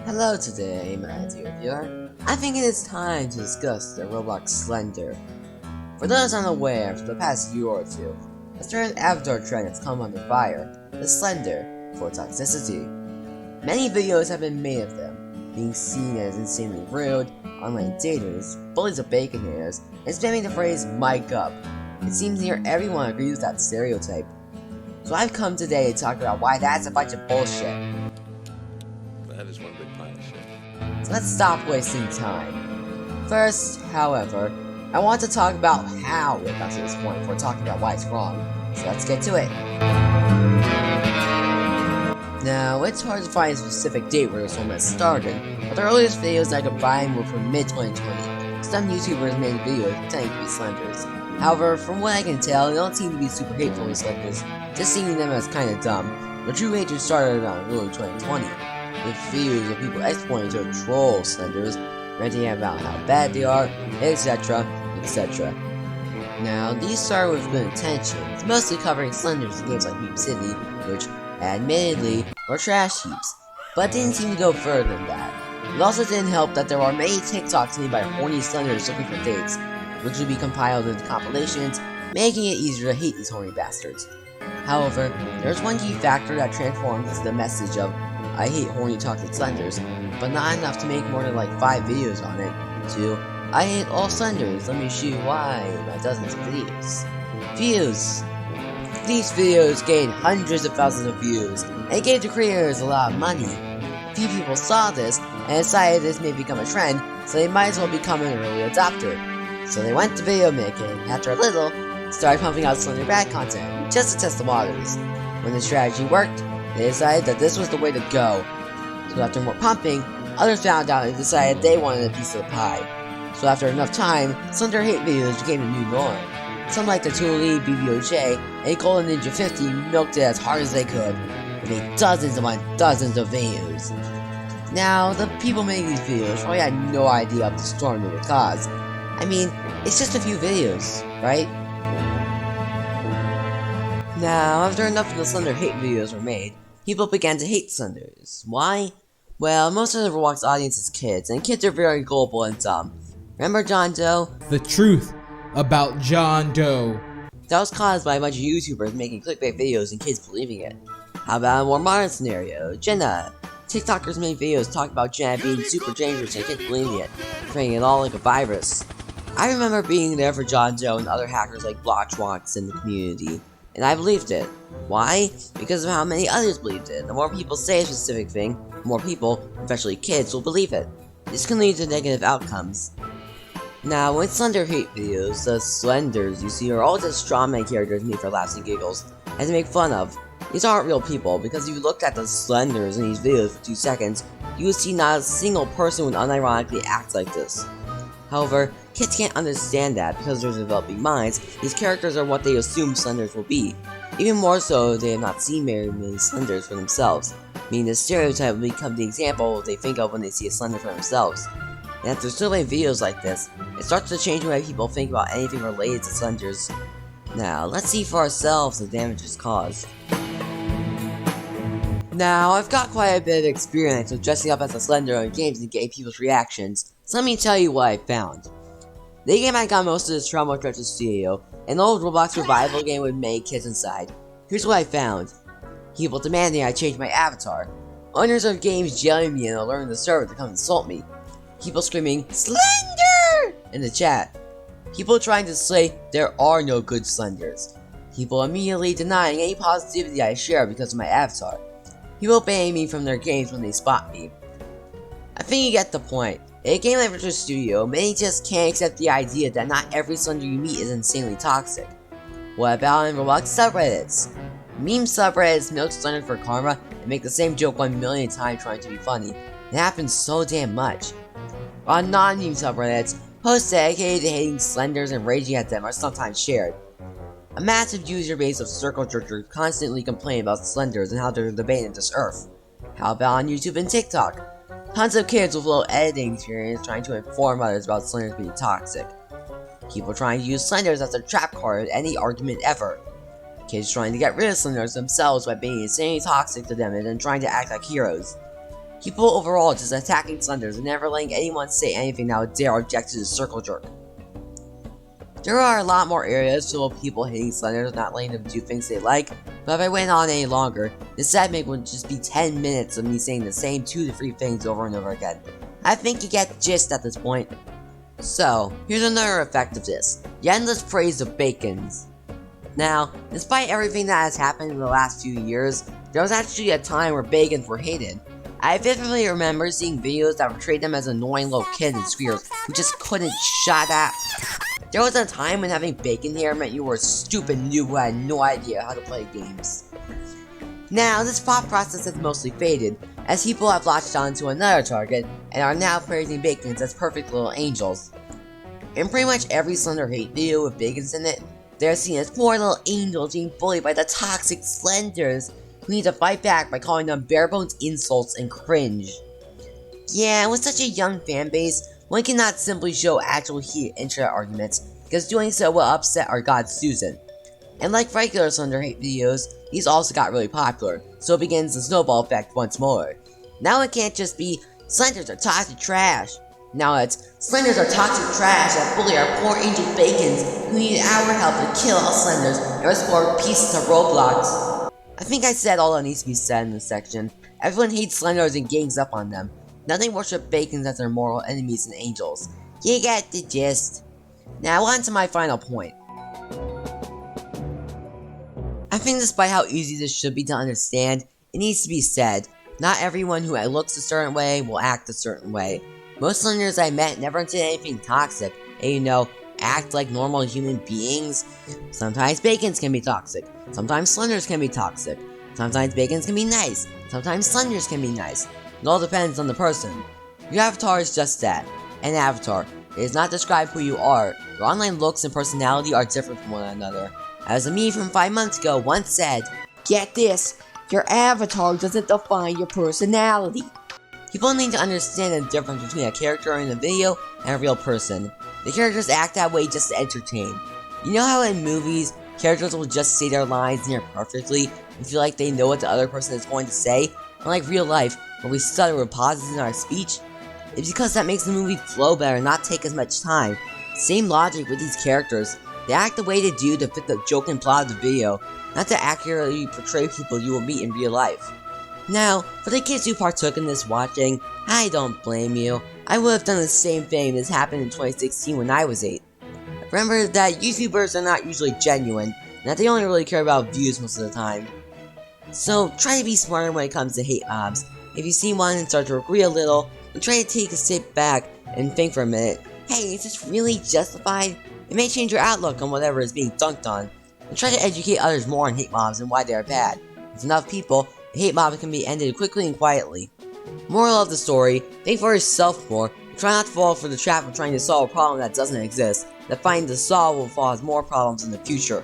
Hello today, my dear viewer. I think it is time to discuss the Roblox Slender. For those unaware, for the past year or two, a certain avatar trend has come under fire, the Slender, for toxicity. Many videos have been made of them, being seen as insanely rude, online daters, bullies of baconators, and spamming the phrase "mic up." It seems near everyone agrees with that stereotype. So I've come today to talk about why that's a bunch of bullshit. That is one big pile of shit. So let's stop wasting time. First, however, I want to talk about how it got to this point before talking about why it's wrong. So let's get to it. Now, it's hard to find a specific date where this format started, but the earliest videos I could find were from mid-2020. Some YouTubers made videos pretending to be Slenders. However, from what I can tell, they don't seem to be super hateful to Slenders, just seeing them as kinda dumb. The true hatred started around early 2020. With videos of people exploiting to troll Slenders, ranting about how bad they are, etc., etc. Now, these started with good intentions, mostly covering Slenders in games like Meme City, which, admittedly, were trash heaps, but didn't seem to go further than that. It also didn't help that there are many TikToks made by horny Slenders looking for dates, which would be compiled into compilations, making it easier to hate these horny bastards. However, there's one key factor that transforms the message of "I hate horny toxic Slenders," but not enough to make more than like 5 videos on it, to "I hate all Slenders, let me show you why," by dozens of views. Views! These videos gained hundreds of thousands of views, and it gave the creators a lot of money. Few people saw this, and decided this may become a trend, so they might as well become an early adopter. So they went to video making, and after a little, started pumping out Slender bad content, just to test the waters. When the strategy worked, they decided that this was the way to go. So after more pumping, others found out and decided they wanted a piece of the pie. So after enough time, Slender hate videos became the new norm. Some like the Toolie, BBOJ, and Golden Ninja 50 milked it as hard as they could, and made dozens upon dozens of videos. Now, the people making these videos probably had no idea of the storm they would cause. I mean, it's just a few videos, right? Now, after enough of the Slender hate videos were made, people began to hate Slenders. Why? Well, most of the Roblox audience is kids, and kids are very gullible and dumb. Remember John Doe? The truth about John Doe. That was caused by a bunch of YouTubers making clickbait videos and kids believing it. How about a more modern scenario? Jenna. TikTokers made videos talking about Jenna being super dangerous and kids believing it, treating it all like a virus. I remember being there for John Doe and other hackers like Blockschwonks in the community, and I believed it. Why? Because of how many others believed it. The more people say a specific thing, the more people, especially kids, will believe it. This can lead to negative outcomes. Now, with Slender hate videos, the Slenders you see are all just strawman characters made for laughs and giggles, and to make fun of. These aren't real people, because if you looked at the Slenders in these videos for 2 seconds, you would see not a single person would unironically act like this. However, kids can't understand that because of their developing minds, these characters are what they assume Slenders will be. Even more so if they have not seen very many Slenders for themselves, meaning the stereotype will become the example they think of when they see a Slender for themselves. And after so many videos like this, it starts to change the way people think about anything related to Slenders. Now, let's see for ourselves the damages caused. Now, I've got quite a bit of experience with dressing up as a Slender in games and getting people's reactions, so let me tell you what I found. The game I got most of this from was Retro Studio, an old Roblox survival game with many kids inside. Here's what I found. People demanding I change my avatar. Owners of games yelling at me and alerting the server to come insult me. People screaming, "Slender!" in the chat. People trying to say there are no good Slenders. People immediately denying any positivity I share because of my avatar. People banning me from their games when they spot me. I think you get the point. In a game like Retro Studio, many just can't accept the idea that not every Slender you meet is insanely toxic. What about in Roblox subreddits? Meme subreddits milk Slender for karma and make the same joke 1 million times trying to be funny. It happens so damn much. On non-meme subreddits, posts dedicated to hating Slenders and raging at them are sometimes shared. A massive user base of circle jerkers constantly complain about Slenders and how they're the bane of this earth. How about on YouTube and TikTok? Tons of kids with low editing experience trying to inform others about Slenders being toxic. People trying to use Slenders as a trap card in any argument ever. Kids trying to get rid of Slenders themselves by being insanely toxic to them and then trying to act like heroes. People overall just attacking Slenders and never letting anyone say anything that would dare object to the circle jerk. There are a lot more areas full of people hating Slenders, not letting them do things they like, but if I went on any longer, this segment would just be 10 minutes of me saying the same 2 to 3 things over and over again. I think you get the gist at this point. So, here's another effect of this, the endless praise of bacons. Now, despite everything that has happened in the last few years, there was actually a time where bacons were hated. I vividly remember seeing videos that portrayed them as annoying little kids and squealers who just couldn't shut up. There was a time when having bacon hair meant you were a stupid noob who had no idea how to play games. Now, this thought process has mostly faded, as people have latched on to another target and are now praising bacons as perfect little angels. In pretty much every Slender hate video with bacons in it, they're seen as poor little angels being bullied by the toxic Slenders, who need to fight back by calling them bare-bones insults and cringe. Yeah, with such a young fanbase, one cannot simply show actual heated internet arguments, because doing so will upset our god Susan. And like regular Slender hate videos, these also got really popular, so it begins the snowball effect once more. Now it can't just be, Slenders are toxic trash. Now it's, Slenders are toxic trash that bully our poor angel bacons who need our help to kill all Slenders and restore peace to Roblox. I think I said all that needs to be said in this section. Everyone hates Slenders and gangs up on them. Nothing worship bacons as their mortal enemies and angels. You get the gist. Now on to my final point. I think despite how easy this should be to understand, it needs to be said. Not everyone who looks a certain way will act a certain way. Most Slenders I met never did anything toxic, and act like normal human beings. Sometimes bacons can be toxic. Sometimes Slenders can be toxic. Sometimes bacons can be nice. Sometimes Slenders can be nice. It all depends on the person. Your avatar is just that, an avatar. It does not describe who you are. Your online looks and personality are different from one another. As a meme from 5 months ago once said, get this, your avatar doesn't define your personality. People need to understand the difference between a character in a video and a real person. The characters act that way just to entertain. You know how in movies, characters will just say their lines near perfectly and feel like they know what the other person is going to say? Unlike real life, where we stutter with pauses in our speech, it's because that makes the movie flow better and not take as much time. Same logic with these characters. They act the way they do to fit the joke and plot of the video, not to accurately portray people you will meet in real life. Now, for the kids who partook in this watching, I don't blame you. I would have done the same thing as happened in 2016 when I was 8. Remember that YouTubers are not usually genuine, and that they only really care about views most of the time. So, try to be smarter when it comes to hate mobs. If you see one and start to agree a little, then try to take a step back and think for a minute. Hey, is this really justified? It may change your outlook on whatever is being dunked on. And try to educate others more on hate mobs and why they are bad. With enough people, a hate mob can be ended quickly and quietly. Moral of the story, think for yourself more, and try not to fall for the trap of trying to solve a problem that doesn't exist, that finding the solve will cause more problems in the future.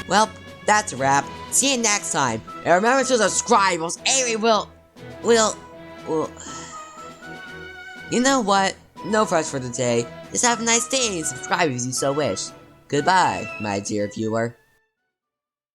Well, that's a wrap. See you next time, and remember to subscribe, or else Ayray will... You know what? No press for today. Just have a nice day and subscribe if you so wish. Goodbye, my dear viewer.